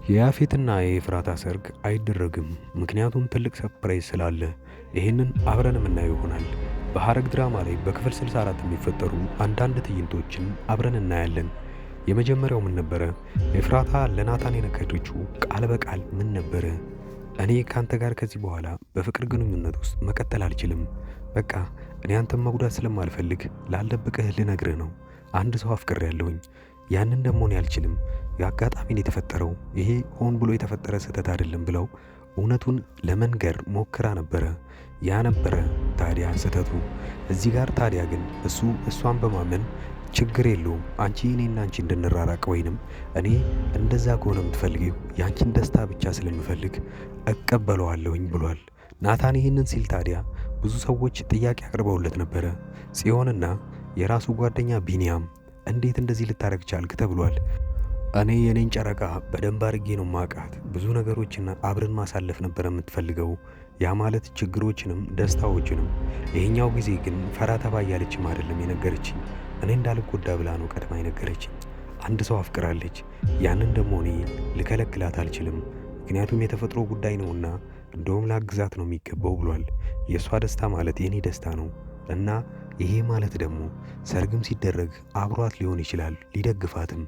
የያፌትና የኤፍራታ ሰርግ አይደረግም፣ ምክንያቱም ትልቅ ሰርፕራይዝ ስላለ። ይህንን አብረን የምናየው ይሆናል። በሐረግ ድራማ ላይ በክፍል 64 የሚፈጠሩ አንዳንድ ትዕይንቶችን አብረን እናያለን። የመጀመሪያው ምን ነበረ? ኤፍራታ ለናታን የነገረችው ቃል በቃል ምን ነበረ? እኔ ካንተ ጋር ከዚህ በኋላ በፍቅር ግንኙነት ውስጥ መቀጠል አልችልም። በቃ እኔ አንተን መጉዳት ስለማልፈልግ ላልደብቅህ ልነግርህ ነው። አንድ ሰው አፍቅሬያለሁኝ። ያንን ደግሞ እኔ አልችልም። የአጋጣሚን የተፈጠረው ይሄ ሆን ብሎ የተፈጠረ ስህተት አይደለም ብለው እውነቱን ለመንገር ሞክራ ነበረ። ያ ነበረ ታዲያ ስህተቱ። እዚህ ጋር ታዲያ ግን እሷን በማመን ችግር የለውም አንቺ እኔና አንቺ እንድንራራቅ ወይንም እኔ እንደዛ ከሆነ የምትፈልጊው ያንቺን ደስታ ብቻ ስለምፈልግ እቀበለዋለሁኝ ብሏል። ናታን ይህንን ሲል ታዲያ ብዙ ሰዎች ጥያቄ አቅርበውለት ነበረ። ጽዮንና የራሱ ጓደኛ ቢኒያም እንዴት እንደዚህ ልታረግ ቻልክ ተብሏል። እኔ የኔን ጨረቃ በደንብ አድርጌ ነው ማቃት። ብዙ ነገሮችን አብረን ማሳለፍ ነበር የምትፈልገው፣ ያ ማለት ችግሮችንም ደስታዎችንም። ይሄኛው ጊዜ ግን ፈራ ተባ እያለችም አይደለም የነገረችኝ፣ እኔ እንዳልጎዳ ብላ ነው ቀድማ የነገረችኝ። አንድ ሰው አፍቅራለች፣ ያንን ደግሞ እኔ ልከለክላት አልችልም፣ ምክንያቱም የተፈጥሮ ጉዳይ ነውና እንደውም ላግዛት ነው የሚገባው ብሏል። የእሷ ደስታ ማለት የኔ ደስታ ነው እና ይሄ ማለት ደግሞ ሰርግም ሲደረግ አብሯት ሊሆን ይችላል ሊደግፋትም።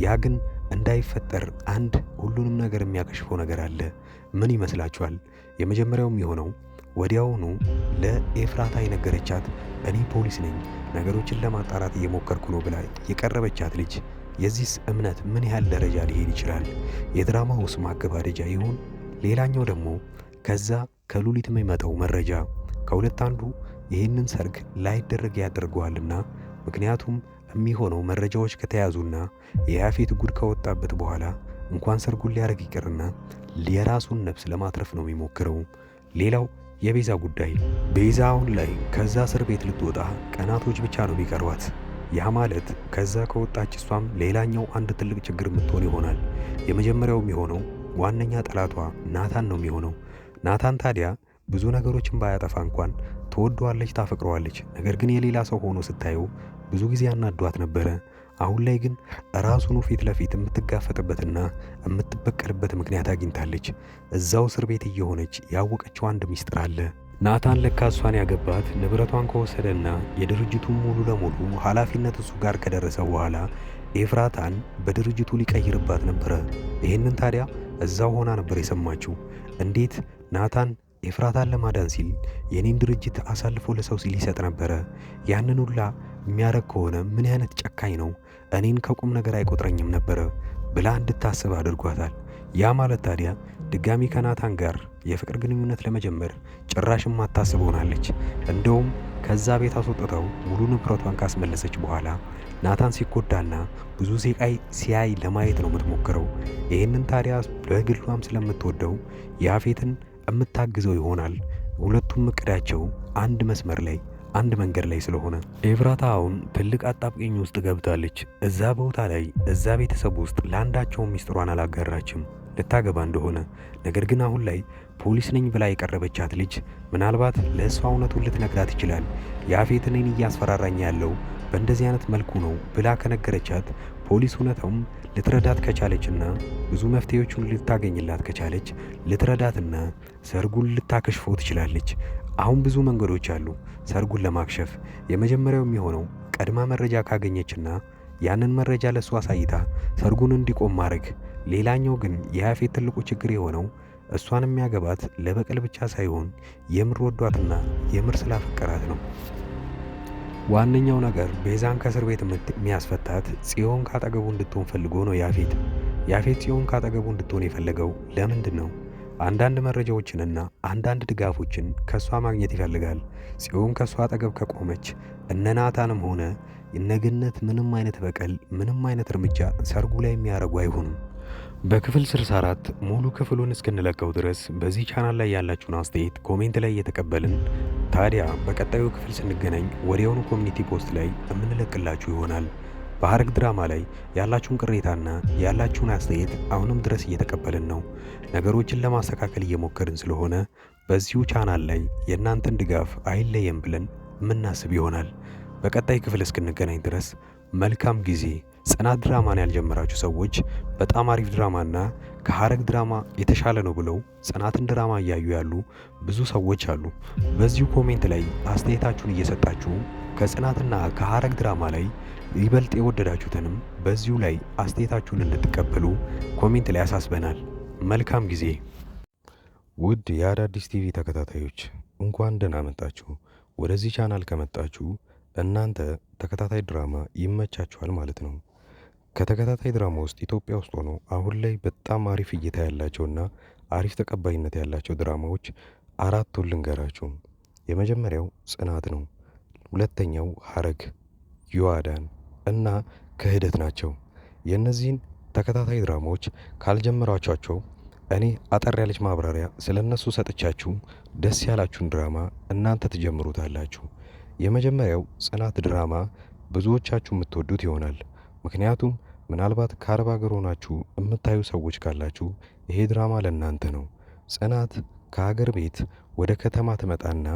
ያ ግን እንዳይፈጠር አንድ ሁሉንም ነገር የሚያከሽፈው ነገር አለ። ምን ይመስላችኋል? የመጀመሪያው የሚሆነው ወዲያውኑ ለኤፍራታ የነገረቻት እኔ ፖሊስ ነኝ፣ ነገሮችን ለማጣራት እየሞከርኩ ነው ብላ የቀረበቻት ልጅ የዚህስ እምነት ምን ያህል ደረጃ ሊሄድ ይችላል? የድራማውስ ማገባደጃ ይሆን? ሌላኛው ደግሞ ከዛ ከሉሊት የሚመጣው መረጃ ከሁለት አንዱ ይህንን ሰርግ ላይደረግ ያደርገዋልና። ምክንያቱም የሚሆነው መረጃዎች ከተያዙና የያፌት ጉድ ከወጣበት በኋላ እንኳን ሰርጉን ሊያደርግ ይቅርና የራሱን ነፍስ ለማትረፍ ነው የሚሞክረው። ሌላው የቤዛ ጉዳይ። ቤዛ አሁን ላይ ከዛ እስር ቤት ልትወጣ ቀናቶች ብቻ ነው የሚቀርባት። ያ ማለት ከዛ ከወጣች እሷም ሌላኛው አንድ ትልቅ ችግር የምትሆን ይሆናል። የመጀመሪያው የሚሆነው ዋነኛ ጠላቷ ናታን ነው የሚሆነው። ናታን ታዲያ ብዙ ነገሮችን ባያጠፋ እንኳን ትወደዋለች፣ ታፈቅረዋለች። ነገር ግን የሌላ ሰው ሆኖ ስታየው ብዙ ጊዜ አናዷት ነበረ። አሁን ላይ ግን ራሱኑ ፊት ለፊት የምትጋፈጥበትና የምትበቀልበት ምክንያት አግኝታለች። እዛው እስር ቤት እየሆነች ያወቀችው አንድ ሚስጥር አለ። ናታን ለካ እሷን ያገባት ንብረቷን ከወሰደና የድርጅቱን ሙሉ ለሙሉ ኃላፊነት እሱ ጋር ከደረሰ በኋላ ኤፍራታን በድርጅቱ ሊቀይርባት ነበረ። ይህንን ታዲያ እዛው ሆና ነበር የሰማችው። እንዴት ናታን ኤፍራታን ለማዳን ሲል የኔን ድርጅት አሳልፎ ለሰው ሲል ይሰጥ ነበረ። ያንን ሁላ የሚያረግ ከሆነ ምን አይነት ጨካኝ ነው፣ እኔን ከቁም ነገር አይቆጥረኝም ነበረ ብላ እንድታስብ አድርጓታል። ያ ማለት ታዲያ ድጋሚ ከናታን ጋር የፍቅር ግንኙነት ለመጀመር ጭራሽም ማታስብ ሆናለች። እንደውም ከዛ ቤት አስወጥተው ሙሉ ንብረቷን ካስመለሰች በኋላ ናታን ሲጎዳና ብዙ ስቃይ ሲያይ ለማየት ነው የምትሞክረው። ይህንን ታዲያ በግሏም ስለምትወደው ያፌትን የምታግዘው ይሆናል። ሁለቱም እቅዳቸው አንድ መስመር ላይ አንድ መንገድ ላይ ስለሆነ ኤፍራታ አሁን ትልቅ አጣብቂኝ ውስጥ ገብታለች። እዛ ቦታ ላይ እዛ ቤተሰብ ውስጥ ለአንዳቸውም ሚስጥሯን አላጋራችም ልታገባ እንደሆነ። ነገር ግን አሁን ላይ ፖሊስ ነኝ ብላ የቀረበቻት ልጅ ምናልባት ለእሷ እውነቱን ልትነግራት ይችላል። ያፌት እኔን እያስፈራራኝ ያለው በእንደዚህ አይነት መልኩ ነው ብላ ከነገረቻት ፖሊስ እውነታውም ልትረዳት ከቻለችና ብዙ መፍትሄዎችን ልታገኝላት ከቻለች ልትረዳትና ሰርጉን ልታከሽፈው ትችላለች። አሁን ብዙ መንገዶች አሉ ሰርጉን ለማክሸፍ። የመጀመሪያው የሚሆነው ቀድማ መረጃ ካገኘችና ያንን መረጃ ለእሱ አሳይታ ሰርጉን እንዲቆም ማድረግ። ሌላኛው ግን የያፌት ትልቁ ችግር የሆነው እሷን የሚያገባት ለበቀል ብቻ ሳይሆን የምር ወዷትና የምር ስላፈቀራት ነው። ዋነኛው ነገር ቤዛን ከእስር ቤት የሚያስፈታት ጽዮን ካጠገቡ እንድትሆን ፈልጎ ነው ያፌት ጽዮን ካጠገቡ እንድትሆን የፈለገው ለምንድን ነው? አንዳንድ መረጃዎችንና አንዳንድ ድጋፎችን ከእሷ ማግኘት ይፈልጋል። ጽዮን ከእሷ አጠገብ ከቆመች እነ ናታንም ሆነ እነገነት ምንም አይነት በቀል ምንም አይነት እርምጃ ሰርጉ ላይ የሚያደርጉ አይሆኑም። በክፍል 64 ሙሉ ክፍሉን እስክንለቀው ድረስ በዚህ ቻናል ላይ ያላችሁን አስተያየት ኮሜንት ላይ እየተቀበልን ታዲያ በቀጣዩ ክፍል ስንገናኝ ወዲያውኑ ኮሚኒቲ ፖስት ላይ የምንለቅላችሁ ይሆናል። በሐረግ ድራማ ላይ ያላችሁን ቅሬታና ያላችሁን አስተያየት አሁንም ድረስ እየተቀበልን ነው። ነገሮችን ለማስተካከል እየሞከርን ስለሆነ በዚሁ ቻናል ላይ የእናንተን ድጋፍ አይለየም ብለን የምናስብ ይሆናል። በቀጣይ ክፍል እስክንገናኝ ድረስ መልካም ጊዜ። ጽናት ድራማን ያልጀመራችሁ ሰዎች በጣም አሪፍ ድራማና ከሐረግ ድራማ የተሻለ ነው ብለው ጽናትን ድራማ እያዩ ያሉ ብዙ ሰዎች አሉ። በዚሁ ኮሜንት ላይ አስተያየታችሁን እየሰጣችሁ ከጽናትና ከሐረግ ድራማ ላይ ይበልጥ የወደዳችሁትንም በዚሁ ላይ አስተያየታችሁን እንድትቀበሉ ኮሜንት ላይ ያሳስበናል። መልካም ጊዜ። ውድ የአዳዲስ ቲቪ ተከታታዮች እንኳን ደህና መጣችሁ። ወደዚህ ቻናል ከመጣችሁ እናንተ ተከታታይ ድራማ ይመቻችኋል ማለት ነው። ከተከታታይ ድራማ ውስጥ ኢትዮጵያ ውስጥ ሆኖ አሁን ላይ በጣም አሪፍ እይታ ያላቸውና አሪፍ ተቀባይነት ያላቸው ድራማዎች አራቱን ልንገራችሁ። የመጀመሪያው ጽናት ነው። ሁለተኛው ሐረግ፣ ዮአዳን እና ክህደት ናቸው። የእነዚህን ተከታታይ ድራማዎች ካልጀመራችኋቸው እኔ አጠር ያለች ማብራሪያ ስለ እነሱ ሰጥቻችሁ ደስ ያላችሁን ድራማ እናንተ ትጀምሩታላችሁ። የመጀመሪያው ጽናት ድራማ ብዙዎቻችሁ የምትወዱት ይሆናል። ምክንያቱም ምናልባት ከአረብ ሀገር ሆናችሁ የምታዩ ሰዎች ካላችሁ ይሄ ድራማ ለእናንተ ነው። ጽናት ከሀገር ቤት ወደ ከተማ ትመጣና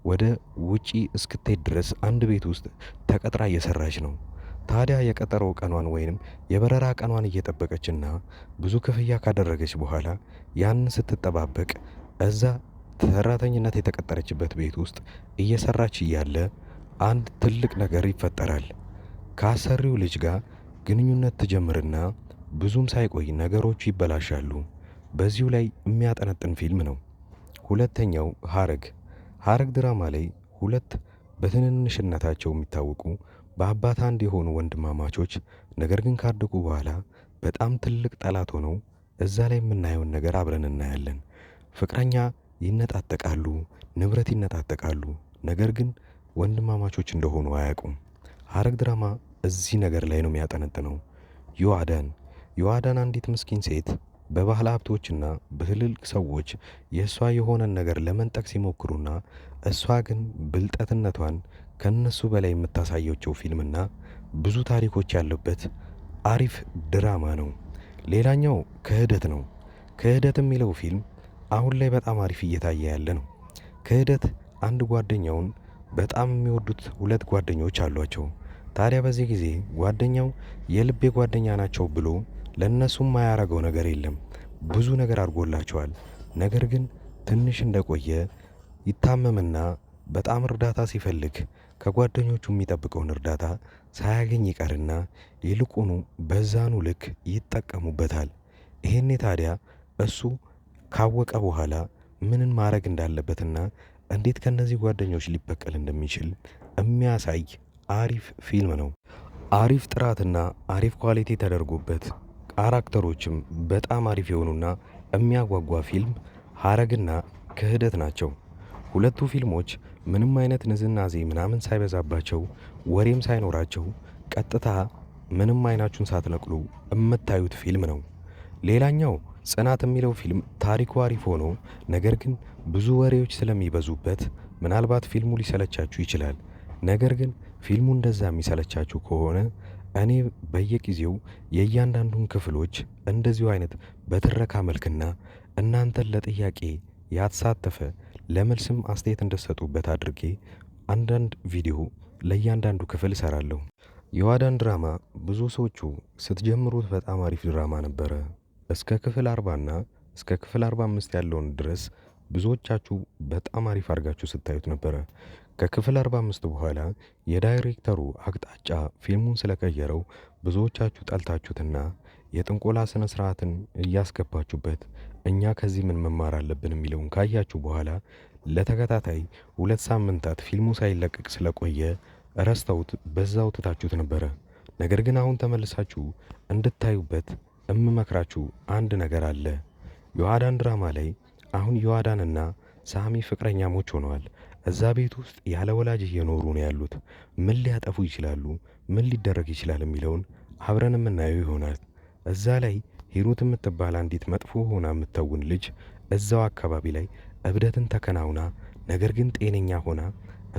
ወደ ውጪ እስክትሄድ ድረስ አንድ ቤት ውስጥ ተቀጥራ እየሰራች ነው። ታዲያ የቀጠሮ ቀኗን ወይንም የበረራ ቀኗን እየጠበቀችና ብዙ ክፍያ ካደረገች በኋላ ያን ስትጠባበቅ እዛ ሰራተኝነት የተቀጠረችበት ቤት ውስጥ እየሰራች እያለ አንድ ትልቅ ነገር ይፈጠራል። ከአሰሪው ልጅ ጋር ግንኙነት ትጀምርና ብዙም ሳይቆይ ነገሮቹ ይበላሻሉ። በዚሁ ላይ የሚያጠነጥን ፊልም ነው። ሁለተኛው ሐረግ ድራማ ላይ ሁለት በትንንሽነታቸው የሚታወቁ በአባት አንድ የሆኑ ወንድማማቾች ነገር ግን ካደጉ በኋላ በጣም ትልቅ ጠላት ሆነው እዛ ላይ የምናየውን ነገር አብረን እናያለን። ፍቅረኛ ይነጣጠቃሉ፣ ንብረት ይነጣጠቃሉ፣ ነገር ግን ወንድማማቾች እንደሆኑ አያውቁም። ሐረግ ድራማ እዚህ ነገር ላይ ነው የሚያጠነጥነው። ዮአዳን አንዲት ምስኪን ሴት በባህል ሀብቶችና በትልልቅ ሰዎች የእሷ የሆነን ነገር ለመንጠቅ ሲሞክሩና እሷ ግን ብልጠትነቷን ከነሱ በላይ የምታሳየቸው ፊልምና ብዙ ታሪኮች ያሉበት አሪፍ ድራማ ነው። ሌላኛው ክህደት ነው። ክህደት የሚለው ፊልም አሁን ላይ በጣም አሪፍ እየታየ ያለ ነው። ክህደት አንድ ጓደኛውን በጣም የሚወዱት ሁለት ጓደኞች አሏቸው። ታዲያ በዚህ ጊዜ ጓደኛው የልቤ ጓደኛ ናቸው ብሎ ለእነሱም ማያረገው ነገር የለም። ብዙ ነገር አድርጎላቸዋል። ነገር ግን ትንሽ እንደቆየ ይታመምና በጣም እርዳታ ሲፈልግ ከጓደኞቹ የሚጠብቀውን እርዳታ ሳያገኝ ይቀርና ይልቁኑ በዛኑ ልክ ይጠቀሙበታል። ይሄኔ ታዲያ እሱ ካወቀ በኋላ ምንን ማድረግ እንዳለበትና እንዴት ከነዚህ ጓደኞች ሊበቀል እንደሚችል የሚያሳይ አሪፍ ፊልም ነው። አሪፍ ጥራትና አሪፍ ኳሊቲ ተደርጎበት ካራክተሮችም በጣም አሪፍ የሆኑና የሚያጓጓ ፊልም ሐረግና ክህደት ናቸው። ሁለቱ ፊልሞች ምንም አይነት ንዝናዜ ምናምን ሳይበዛባቸው ወሬም ሳይኖራቸው ቀጥታ ምንም አይናችሁን ሳትነቅሉ የምታዩት ፊልም ነው። ሌላኛው ጽናት የሚለው ፊልም ታሪኩ አሪፍ ሆኖ ነገር ግን ብዙ ወሬዎች ስለሚበዙበት ምናልባት ፊልሙ ሊሰለቻችሁ ይችላል። ነገር ግን ፊልሙ እንደዛ የሚሰለቻችሁ ከሆነ እኔ በየጊዜው የእያንዳንዱን ክፍሎች እንደዚሁ አይነት በትረካ መልክና እናንተን ለጥያቄ ያተሳተፈ ለመልስም አስተያየት እንደሰጡበት አድርጌ አንዳንድ ቪዲዮ ለእያንዳንዱ ክፍል እሰራለሁ። ዮአዳን ድራማ ብዙ ሰዎቹ ስትጀምሩት በጣም አሪፍ ድራማ ነበረ። እስከ ክፍል 40ና እስከ ክፍል 45 ያለውን ድረስ ብዙዎቻችሁ በጣም አሪፍ አድርጋችሁ ስታዩት ነበረ። ከክፍል 45 በኋላ የዳይሬክተሩ አቅጣጫ ፊልሙን ስለቀየረው ብዙዎቻችሁ ጠልታችሁትና የጥንቆላ ስነ ስርዓትን እያስገባችሁበት እኛ ከዚህ ምን መማር አለብን የሚለውን ካያችሁ በኋላ ለተከታታይ 2 ሳምንታት ፊልሙ ሳይለቀቅ ስለቆየ ረስተውት በዛው ትታችሁት ነበረ። ነገር ግን አሁን ተመልሳችሁ እንድታዩበት እምመክራችሁ አንድ ነገር አለ። ዮአዳን ድራማ ላይ አሁን ዮአዳንና ሳሚ ፍቅረኛሞች ሆነዋል። እዛ ቤት ውስጥ ያለ ወላጅ እየኖሩ ነው ያሉት። ምን ሊያጠፉ ይችላሉ፣ ምን ሊደረግ ይችላል የሚለውን አብረን የምናየው ይሆናል። እዛ ላይ ሂሩት የምትባል አንዲት መጥፎ ሆና የምትተውን ልጅ እዛው አካባቢ ላይ እብደትን ተከናውና ነገር ግን ጤነኛ ሆና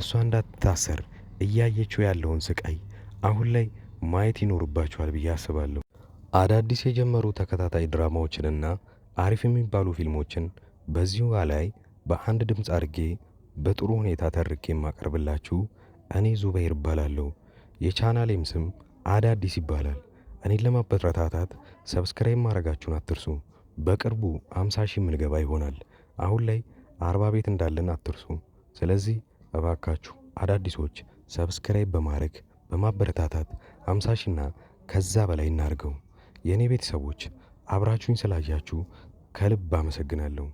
እሷ እንዳትታሰር እያየችው ያለውን ስቃይ አሁን ላይ ማየት ይኖርባቸዋል ብዬ አስባለሁ። አዳዲስ የጀመሩ ተከታታይ ድራማዎችንና አሪፍ የሚባሉ ፊልሞችን በዚሁ ላይ በአንድ ድምፅ አድርጌ በጥሩ ሁኔታ ተርኬ የማቀርብላችሁ እኔ ዙበይር እባላለሁ። የቻናሌም ስም አዳዲስ ይባላል። እኔን ለማበረታታት ሰብስክራይብ ማድረጋችሁን አትርሱ። በቅርቡ 50 ሺህ የምንገባ ይሆናል። አሁን ላይ 40 ቤት እንዳለን አትርሱ። ስለዚህ እባካችሁ አዳዲሶች ሰብስክራይብ በማድረግ በማበረታታት 50 ሺህና ከዛ በላይ እናድርገው። የእኔ ቤተሰቦች አብራችሁኝ ስላያችሁ ከልብ አመሰግናለሁ።